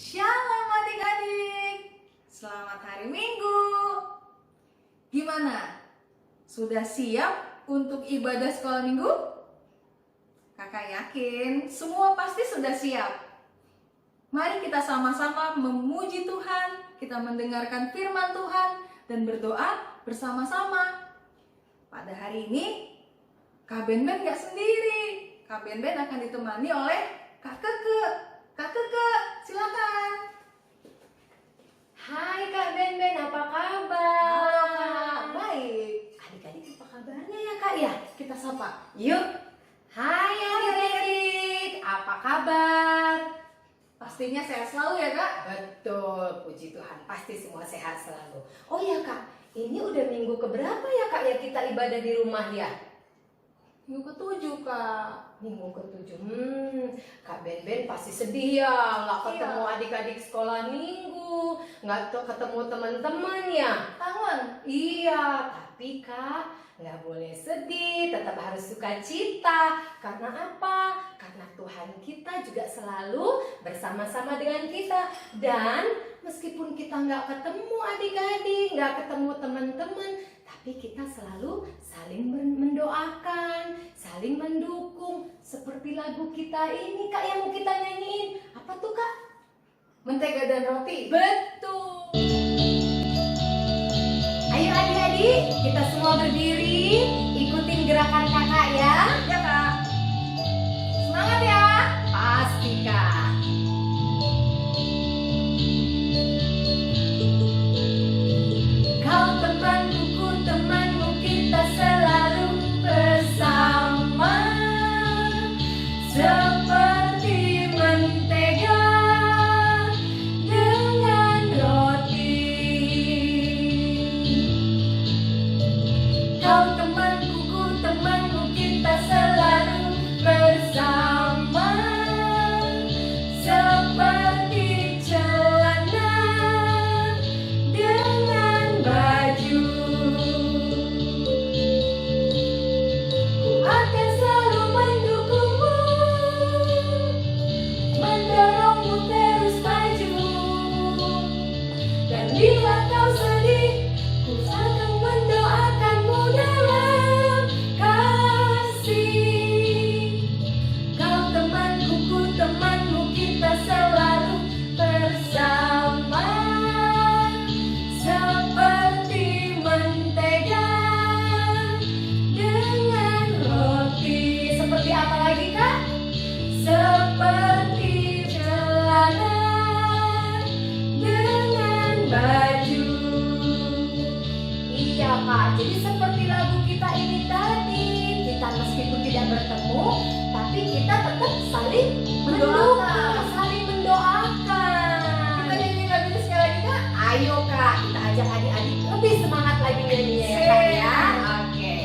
Shalom adik-adik, selamat hari Minggu. Gimana? Sudah siap untuk ibadah sekolah Minggu? Kakak yakin semua pasti sudah siap. Mari kita sama-sama memuji Tuhan, kita mendengarkan firman Tuhan dan berdoa bersama-sama. Pada hari ini, Kak Ben-Ben gak sendiri. Kak Ben-Ben akan ditemani oleh Kak Keke. Kak Keke, silakan. Hai Kak Ben-Ben, apa kabar? Halo Kak, baik. Adik-adik apa kabarnya ya Kak ya? Kita sapa. Yuk. Hai adik-adik, apa kabar? Pastinya sehat selalu ya Kak? Betul, puji Tuhan, pasti semua sehat selalu. Oh ya Kak, ini udah minggu keberapa ya Kak ya kita ibadah di rumah ya? Minggu ke-7 Kak. Minggu ke-7. Kak Ben-Ben pasti sedih ya, nggak ketemu adik-adik sekolah minggu, nggak ketemu teman-teman ya. Kangen. Iya, tapi Kak, nggak boleh sedih, tetap harus sukacita. Karena apa? Karena Tuhan kita juga selalu bersama-sama dengan kita. Dan meskipun kita nggak ketemu adik-adik, nggak ketemu teman-teman, tapi kita selalu saling mendoakan, saling mendukung. Seperti lagu kita ini Kak yang mau kita nyanyiin. Apa tuh Kak? Mentega dan roti. Betul. Ayo adik-adik, kita semua berdiri, ikutin gerakan kakak ya. Ya Kak. Semangat ya. Pasti Kak. Kau temanku, ku temanmu, kita selalu bersama. Seperti mentega dengan roti. Kau temanku, ku temanmu, kita selalu bersama. Seperti celana dengan baju. Ku akan selalu mendukungmu, mendorongmu terus maju. Dan bila kau sedih, ku akan mendoakanmu dalam kasih. Kau temanku, ku temanmu, kita selalu bersama. Seperti mentega dengan roti. Seperti apa lagi Kak? Seperti celana dengan baju. Iya Kak, jadi seperti lagu kita ini tadi, kita meskipun tidak bertemu, tapi kita tetap saling mendukung, saling mendoakan. Kita nyanyi lagu itu sekali lagi Kak. Ayo Kak, kita ajak adik-adik lebih semangat lagi nyanyinya ya Kak ya. Oke.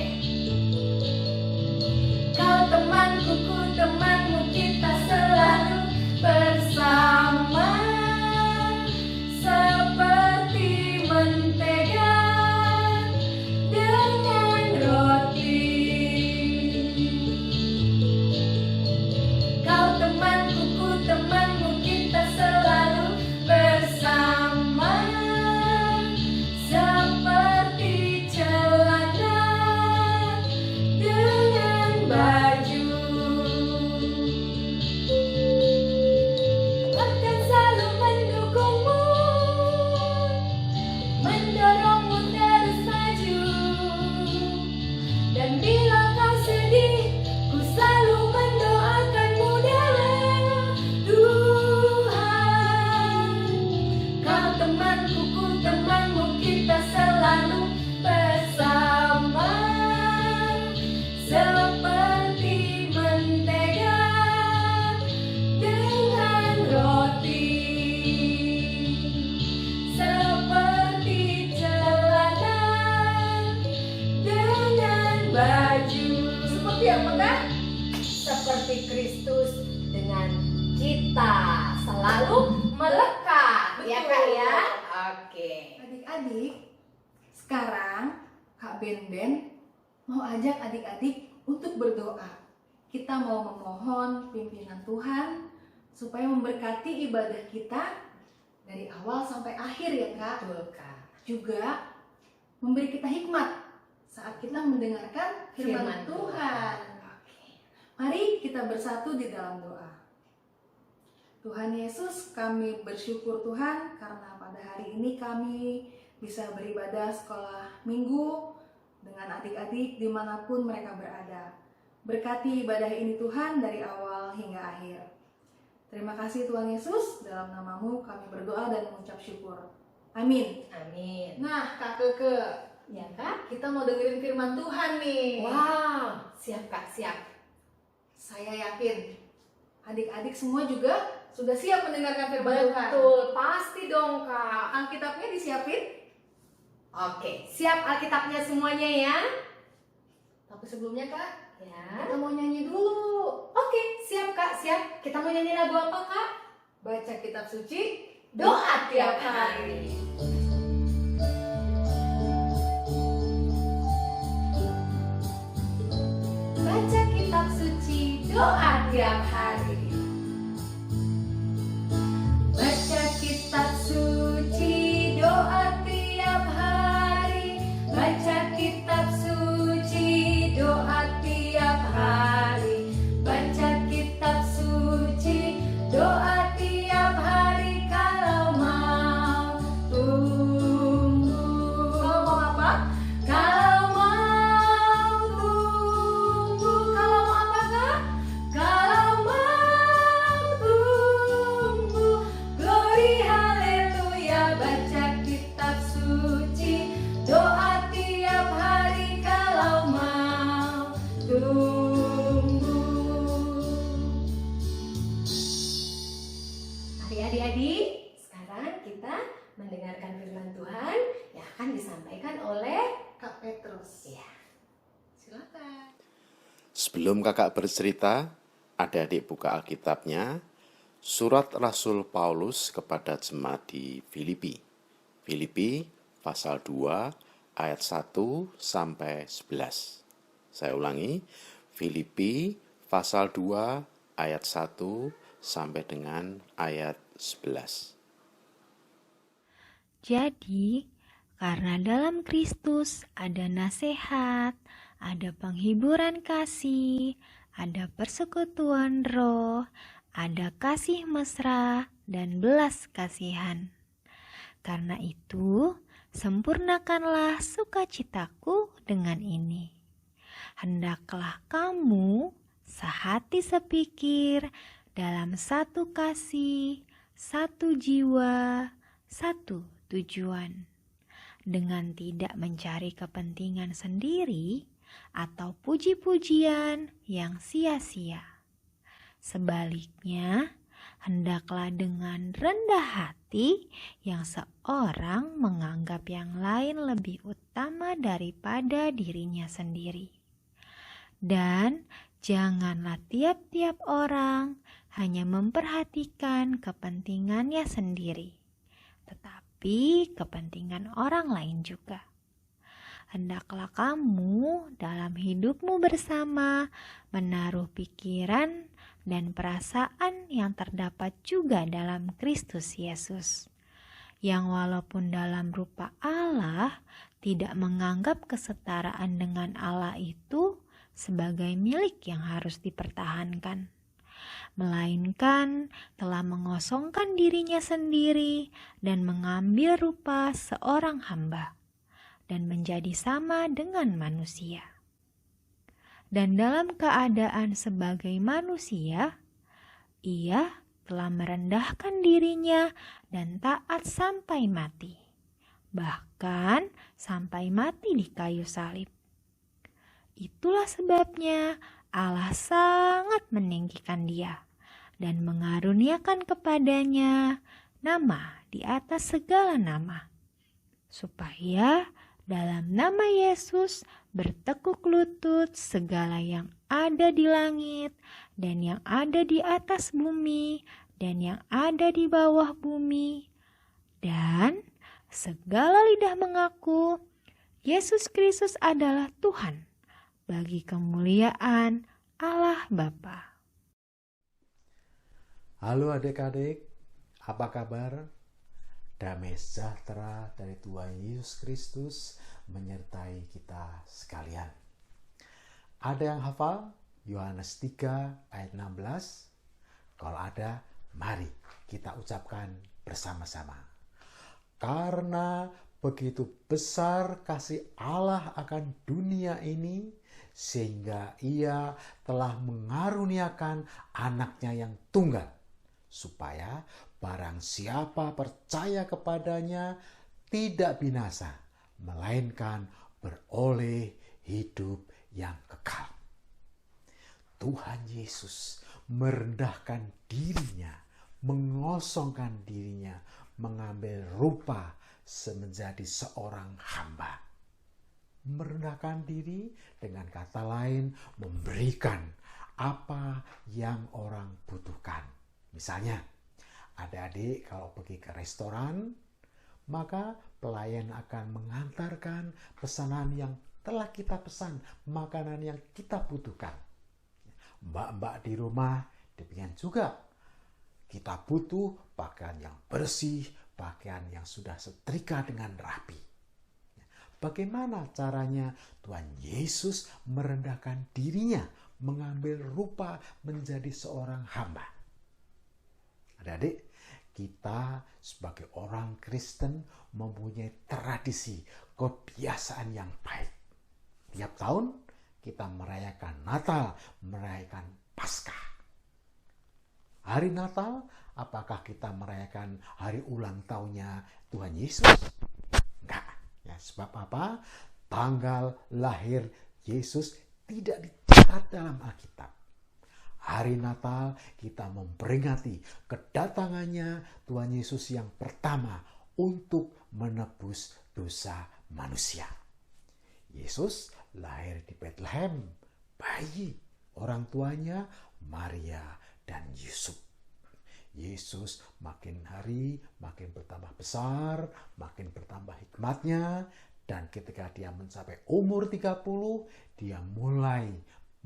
Kau temanku, ku temanmu, kita selalu bersama. Seperti mentega dengan roti. Kau temanku, ku temanmu, kita selalu bersama. Seperti celana dengan baju. Akan selalu mendukungmu, mendorongmu terus maju. Dan bila kau sedih, ku selalu mendoakanmu dalam Tuhan. Kau temanku, ku temanmu, kita selalu bersama. Seperti mentega dengan roti. Seperti celana dengan baju. Seperti apa Kak? Seperti Kristus dengan kita selalu melekat. Ya Kak ya. Oke. Adik-adik, sekarang Kak Ben-Ben mau ajak adik-adik untuk berdoa. kita mau memohon pimpinan Tuhan supaya memberkati ibadah kita dari awal sampai akhir ya Kak. Betul, Kak. Juga memberi kita hikmat saat kita mendengarkan firman Tuhan. Oke. Mari kita bersatu di dalam doa. Tuhan Yesus, kami bersyukur Tuhan karena pada hari ini kami bisa beribadah sekolah minggu dengan adik-adik dimanapun mereka berada. Berkati ibadah ini Tuhan dari awal hingga akhir. Terima kasih Tuhan Yesus, dalam namamu kami berdoa dan mengucap syukur. Amin. Amin. Nah Kak Keke, Ya, Kak. kita mau dengerin firman Tuhan nih. Wow, siap Kak, siap. Saya yakin adik-adik semua juga sudah siap mendengarkan firman Tuhan. Betul, pasti dong Kak. Alkitabnya disiapin? Oke, siap Alkitabnya semuanya ya? Tapi sebelumnya Kak, Ya. kita mau nyanyi dulu. Oke, siap Kak, siap. Kita mau nyanyi lagu apa Kak? Baca kitab suci, Doa tiap hari. Baca kitab suci, doa tiap hari. Baca kitab suci, doa tiap hari. Baca kitab suci, doa tiap hari. Baca kitab suci, doa tiap hari. Kalau mau tunggu. kalau mau apa? Kalau mau tunggu. Kalau mau apa Kak? Kalau mau tunggu. Glory haleluya. Baca kitab suci, doa tiap hari. Kalau mau tunggu. Mari adik-adik, sekarang kita mendengarkan firman Tuhan yang akan disampaikan oleh Kak Petrus. ya. Silakan. Sebelum kakak bercerita, adik-adik buka Alkitabnya, surat Rasul Paulus kepada jemaat di Filipi. Filipi pasal 2 ayat 1 sampai 11. Saya ulangi, Filipi pasal 2 ayat 1 sampai dengan ayat 11. Jadi, karena dalam Kristus ada nasihat, ada penghiburan kasih, ada persekutuan roh, ada kasih mesra, dan belas kasihan. Karena itu, sempurnakanlah sukacitaku dengan ini. Hendaklah kamu sehati sepikir dalam satu kasih, satu jiwa, satu tujuan, dengan tidak mencari kepentingan sendiri atau puji-pujian yang sia-sia. Sebaliknya, hendaklah dengan rendah hati yang seorang menganggap yang lain lebih utama daripada dirinya sendiri. Dan janganlah tiap-tiap orang hanya memperhatikan kepentingannya sendiri, tetapi kepentingan orang lain juga. Hendaklah kamu dalam hidupmu bersama menaruh pikiran dan perasaan yang terdapat juga dalam Kristus Yesus, yang walaupun dalam rupa Allah tidak menganggap kesetaraan dengan Allah itu sebagai milik yang harus dipertahankan, melainkan telah mengosongkan dirinya sendiri dan mengambil rupa seorang hamba dan menjadi sama dengan manusia. Dan dalam keadaan sebagai manusia, ia telah merendahkan dirinya dan taat sampai mati, bahkan sampai mati di kayu salib. Itulah sebabnya Allah sangat meninggikan dia dan mengaruniakan kepadanya nama di atas segala nama, supaya dalam nama Yesus bertekuk lutut segala yang ada di langit dan yang ada di atas bumi dan yang ada di bawah bumi, dan segala lidah mengaku Yesus Kristus adalah Tuhan, bagi kemuliaan Allah Bapa. Halo adik-adik, apa kabar? Damai sejahtera dari Tuhan Yesus Kristus menyertai kita sekalian. Ada yang hafal Yohanes 3 ayat 16? Kalau ada, mari kita ucapkan bersama-sama. Karena begitu besar kasih Allah akan dunia ini, sehingga ia telah mengaruniakan anaknya yang tunggal, supaya barang siapa percaya kepadanya tidak binasa, melainkan beroleh hidup yang kekal. Tuhan Yesus merendahkan dirinya, mengosongkan dirinya, mengambil rupa menjadi seorang hamba. Merendahkan diri, dengan kata lain, memberikan apa yang orang butuhkan. Misalnya, adik-adik kalau pergi ke restoran, maka pelayan akan mengantarkan pesanan yang telah kita pesan, makanan yang kita butuhkan. Mbak-mbak di rumah, demikian juga. Kita butuh pakaian yang bersih, pakaian yang sudah setrika dengan rapi. Bagaimana caranya Tuhan Yesus merendahkan dirinya, mengambil rupa menjadi seorang hamba? Adik-adik, kita sebagai orang Kristen mempunyai tradisi, kebiasaan yang baik. Tiap tahun kita merayakan Natal, merayakan Paskah. Hari Natal, apakah kita merayakan hari ulang tahunnya Tuhan Yesus? Enggak. Ya, sebab apa? Tanggal lahir Yesus tidak dicatat dalam Alkitab. Hari Natal kita memperingati kedatangannya Tuhan Yesus yang pertama untuk menebus dosa manusia. Yesus lahir di Bethlehem, bayi, orang tuanya Maria dan Yusuf. Yesus makin hari makin bertambah besar, makin bertambah hikmatnya, dan ketika dia mencapai umur 30, dia mulai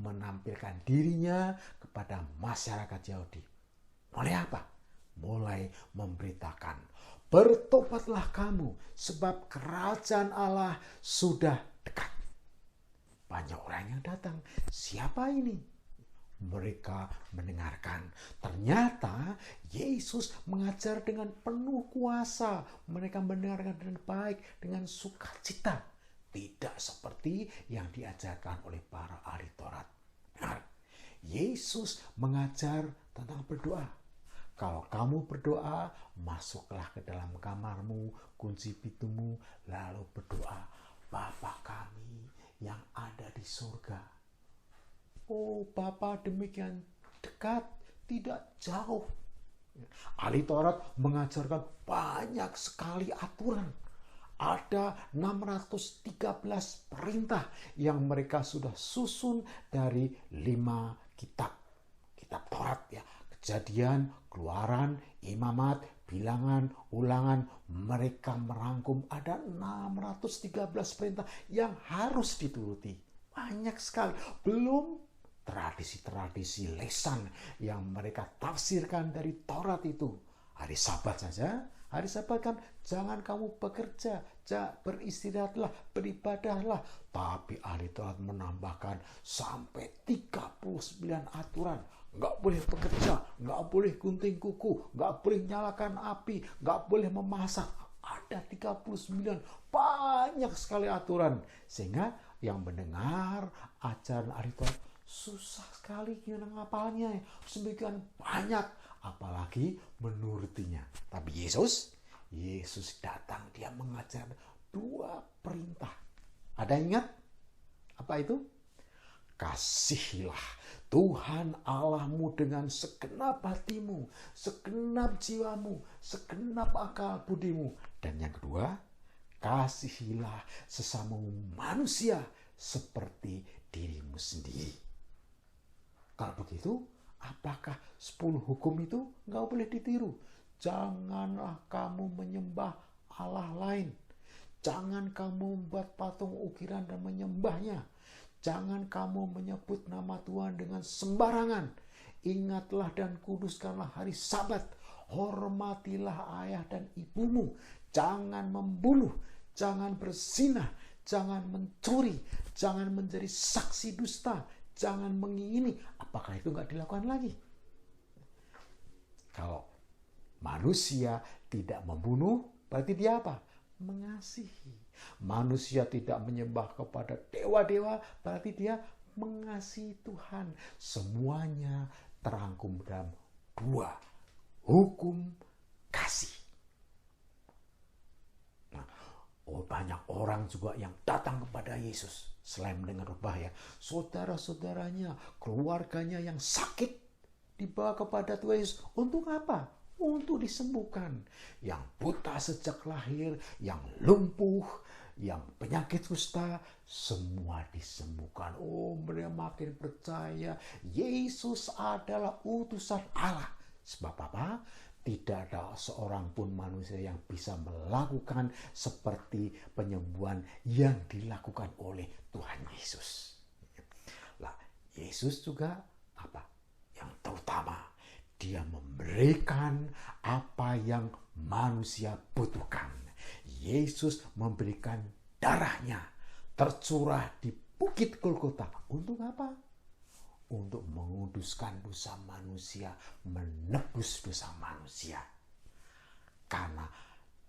menampilkan dirinya kepada masyarakat Yahudi. Mulai apa? Mulai memberitakan, bertobatlah kamu, sebab kerajaan Allah sudah dekat. Banyak orang yang datang. Siapa ini? Mereka mendengarkan. Ternyata Yesus mengajar dengan penuh kuasa. Mereka mendengarkan dengan baik, dengan sukacita. Tidak seperti yang diajarkan oleh para ahli Taurat. Benar, Yesus mengajar tentang berdoa. Kalau kamu berdoa, masuklah ke dalam kamarmu, kunci pintumu, lalu berdoa, Bapa kami yang ada di surga. Oh, Bapa demikian dekat, tidak jauh. Ahli Taurat mengajarkan banyak sekali aturan. Ada 613 perintah yang mereka sudah susun dari 5 kitab. Kitab Taurat ya, Kejadian, Keluaran, Imamat, Bilangan, Ulangan. Mereka merangkum ada 613 perintah yang harus dituruti. Banyak sekali. Belum tradisi-tradisi lesan yang mereka tafsirkan dari Taurat itu. Hari Sabat saja. Hari Sabat kan jangan kamu bekerja, beristirahatlah, beribadahlah. Tapi ahli Taurat menambahkan sampai 39 aturan. Nggak boleh bekerja, nggak boleh gunting kuku, nggak boleh nyalakan api, nggak boleh memasak. Ada 39, banyak sekali aturan. Sehingga yang mendengar ajaran ahli Taurat susah sekali ngapalnya. Sedemikian banyak. Apalagi menurutinya. Tapi Yesus datang, dia mengajar 2 perintah. Ada ingat? Apa itu? Kasihilah Tuhan Allahmu dengan segenap hatimu, segenap jiwamu, segenap akal budimu. Dan yang kedua, kasihilah sesamamu manusia seperti dirimu sendiri. Kalau begitu, apakah 10 hukum itu nggak boleh ditiru? Janganlah kamu menyembah Allah lain. Jangan kamu membuat patung ukiran dan menyembahnya. Jangan kamu menyebut nama Tuhan dengan sembarangan. Ingatlah dan kuduskanlah hari Sabat. Hormatilah ayah dan ibumu. Jangan membunuh, jangan berzinah, jangan mencuri, jangan menjadi saksi dusta, jangan mengingini. Apakah itu nggak dilakukan lagi? Kalau manusia tidak membunuh, berarti dia apa? Mengasihi. Manusia tidak menyembah kepada dewa-dewa, berarti dia mengasihi Tuhan. Semuanya terangkum dalam 2, hukum kasih. Nah, banyak orang juga yang datang kepada Yesus selain mendengar khotbah ya. Saudara-saudaranya, keluarganya yang sakit dibawa kepada Tuhan Yesus. Untuk apa? Untuk disembuhkan. Yang buta sejak lahir, yang lumpuh, yang penyakit kusta, semua disembuhkan. Oh, mereka makin percaya Yesus adalah utusan Allah. Sebab apa? Tidak ada seorang pun manusia yang bisa melakukan seperti penyembuhan yang dilakukan oleh Tuhan Yesus. Lah, Yesus juga apa? Yang terutama, dia memberikan apa yang manusia butuhkan. Yesus memberikan darahnya tercurah di Bukit Golgota. Untuk apa? Untuk menguduskan dosa manusia, menebus dosa manusia. Karena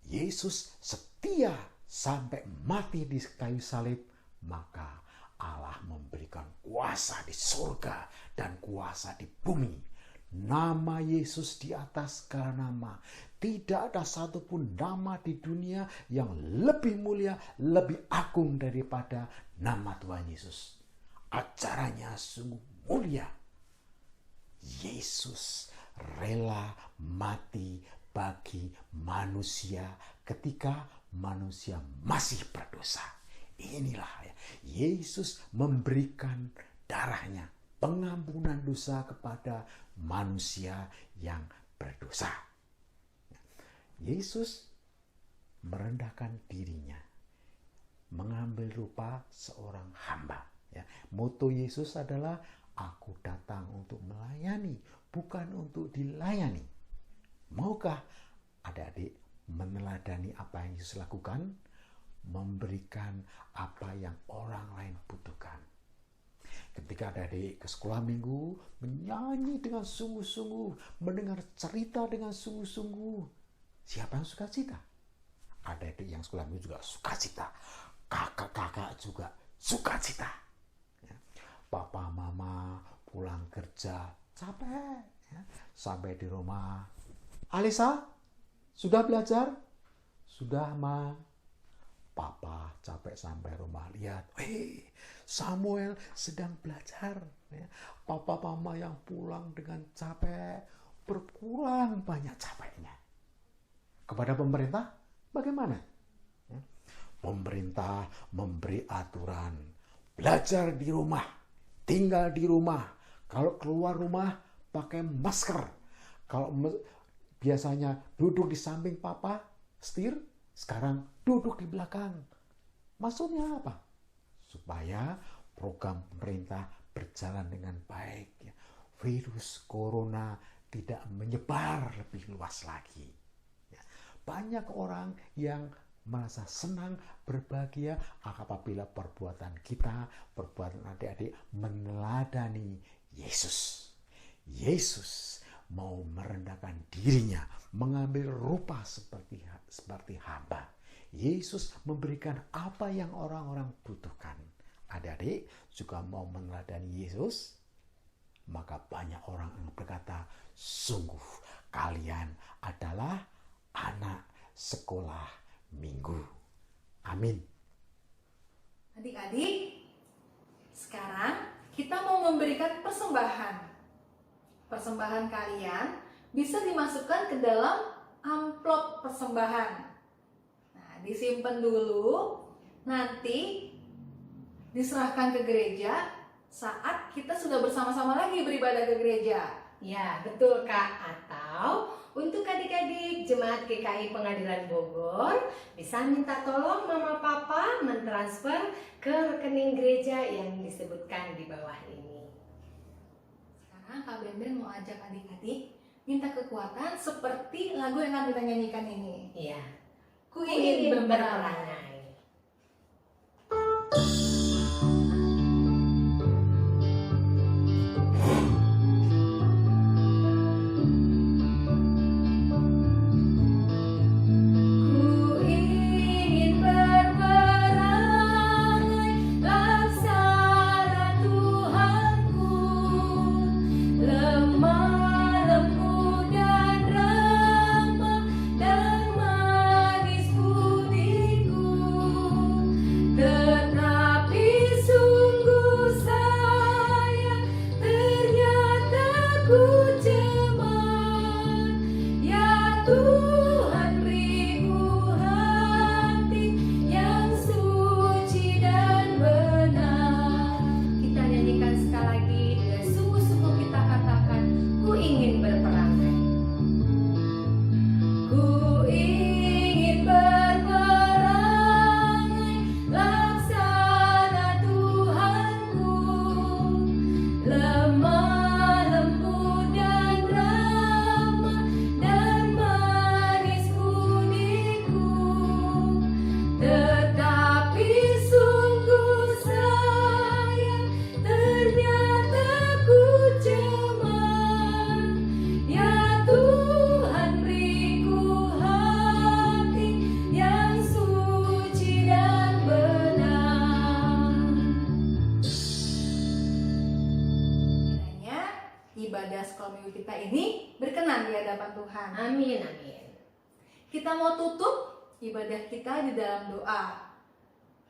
Yesus setia sampai mati di kayu salib, maka Allah memberikan kuasa di surga dan kuasa di bumi. Nama Yesus di atas segala nama. Tidak ada satupun nama di dunia yang lebih mulia, lebih agung daripada nama Tuhan Yesus. Ajarannya sungguh mulia. Yesus rela mati bagi manusia ketika manusia masih berdosa. Inilah ya, Yesus memberikan darahnya, pengampunan dosa kepada manusia yang berdosa. Yesus merendahkan dirinya, mengambil rupa seorang hamba. Ya, moto Yesus adalah, aku datang untuk melayani, bukan untuk dilayani. Maukah adik-adik meneladani apa yang Yesus lakukan? Memberikan apa yang orang lain butuhkan. Ketika adik-adik ke sekolah minggu, menyanyi dengan sungguh-sungguh, mendengar cerita dengan sungguh-sungguh. Siapa yang suka cita? Adik-adik yang sekolah minggu juga suka cita. Kakak-kakak juga suka cita. Ya. Papa, mama pulang kerja capek. Ya. Sampai di rumah, Alisa, sudah belajar? Sudah, Ma. Papa capek sampai rumah, lihat, Samuel sedang belajar. Ya. Papa mama yang pulang dengan capek, berkurang banyak capeknya. Kepada pemerintah, bagaimana? Ya. Pemerintah memberi aturan, belajar di rumah, tinggal di rumah. Kalau keluar rumah, pakai masker. Kalau biasanya duduk di samping papa, setir, sekarang duduk di belakang. Maksudnya apa? Supaya program pemerintah berjalan dengan baik. Virus corona tidak menyebar lebih luas lagi. Banyak orang yang merasa senang, berbahagia apabila perbuatan kita, perbuatan adik-adik meneladani Yesus. Yesus mau merendahkan dirinya, mengambil rupa seperti hamba. Yesus memberikan apa yang orang-orang butuhkan. Adik-adik juga mau meneladani Yesus, maka banyak orang yang berkata, sungguh kalian adalah anak sekolah minggu. Amin. Adik-adik, sekarang kita mau memberikan persembahan. Persembahan kalian bisa dimasukkan ke dalam amplop persembahan. Nah, disimpan dulu, nanti diserahkan ke gereja saat kita sudah bersama-sama lagi beribadah ke gereja. Ya, betul Kak. Atau untuk adik-adik Jemaat GKI Pengadilan Bogor bisa minta tolong Mama Papa mentransfer ke rekening gereja yang disebutkan di bawah ini. Sekarang Kak Ben mau ajak adik-adik minta kekuatan seperti lagu yang akan kita nyanyikan ini. Iya. Ku ingin berperangai. berperangai. Ku ingin berperangai laksana Tuhanku, lemah lembut dan ramah dan manis budiku. Tetapi sungguh sayang, ternyata ku cemar. Ya Tuhan, beriku hati yang suci dan benar. Kita nyanyikan sekali lagi dengan sungguh-sungguh kita katakan, ku ingin berperangai. Ku ingin berperangai laksana Tuhanku, lemah lembut dan ramah dan manis budiku. Tetapi sungguh sayang, ternyata ku cemar. Ya Tuhan, beriku hati yang suci dan benar. Kiranya ibadah sekolah minggu kita ini berkenan di hadapan Tuhan. Amin, amin. Kita mau tutup ibadah kita di dalam doa.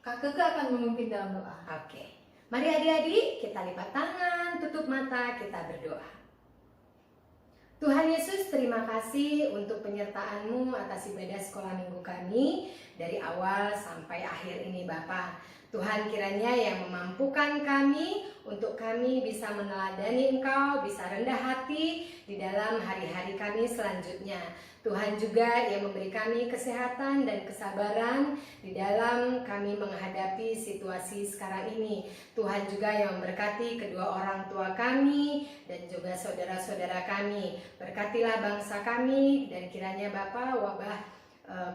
Kak Keke akan memimpin dalam doa. Oke. Mari adik-adik, kita lipat tangan, tutup mata, kita berdoa. Tuhan Yesus, terima kasih untuk penyertaan-Mu atas ibadah sekolah minggu kami dari awal sampai akhir ini Bapa. Tuhan, kiranya yang memampukan kami untuk kami bisa meneladani Engkau, bisa rendah hati di dalam hari-hari kami selanjutnya. Tuhan juga yang memberi kami kesehatan dan kesabaran di dalam kami menghadapi situasi sekarang ini. Tuhan juga yang memberkati kedua orang tua kami dan juga saudara-saudara kami. Berkatilah bangsa kami dan kiranya Bapa wabah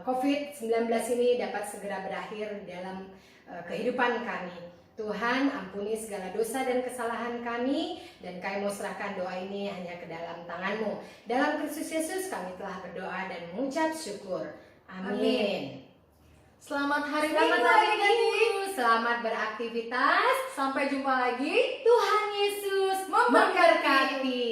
COVID-19 ini dapat segera berakhir dalam kehidupan kami. Tuhan, ampuni segala dosa dan kesalahan kami, dan kami mau serahkan doa ini hanya ke dalam tangan-Mu. Dalam Kristus Yesus kami telah berdoa dan mengucap syukur. Amin. Selamat hari Selamat Minggu hari adik-adik. Minggu, selamat beraktivitas. Sampai jumpa lagi. Tuhan Yesus Memberkati. memberkati.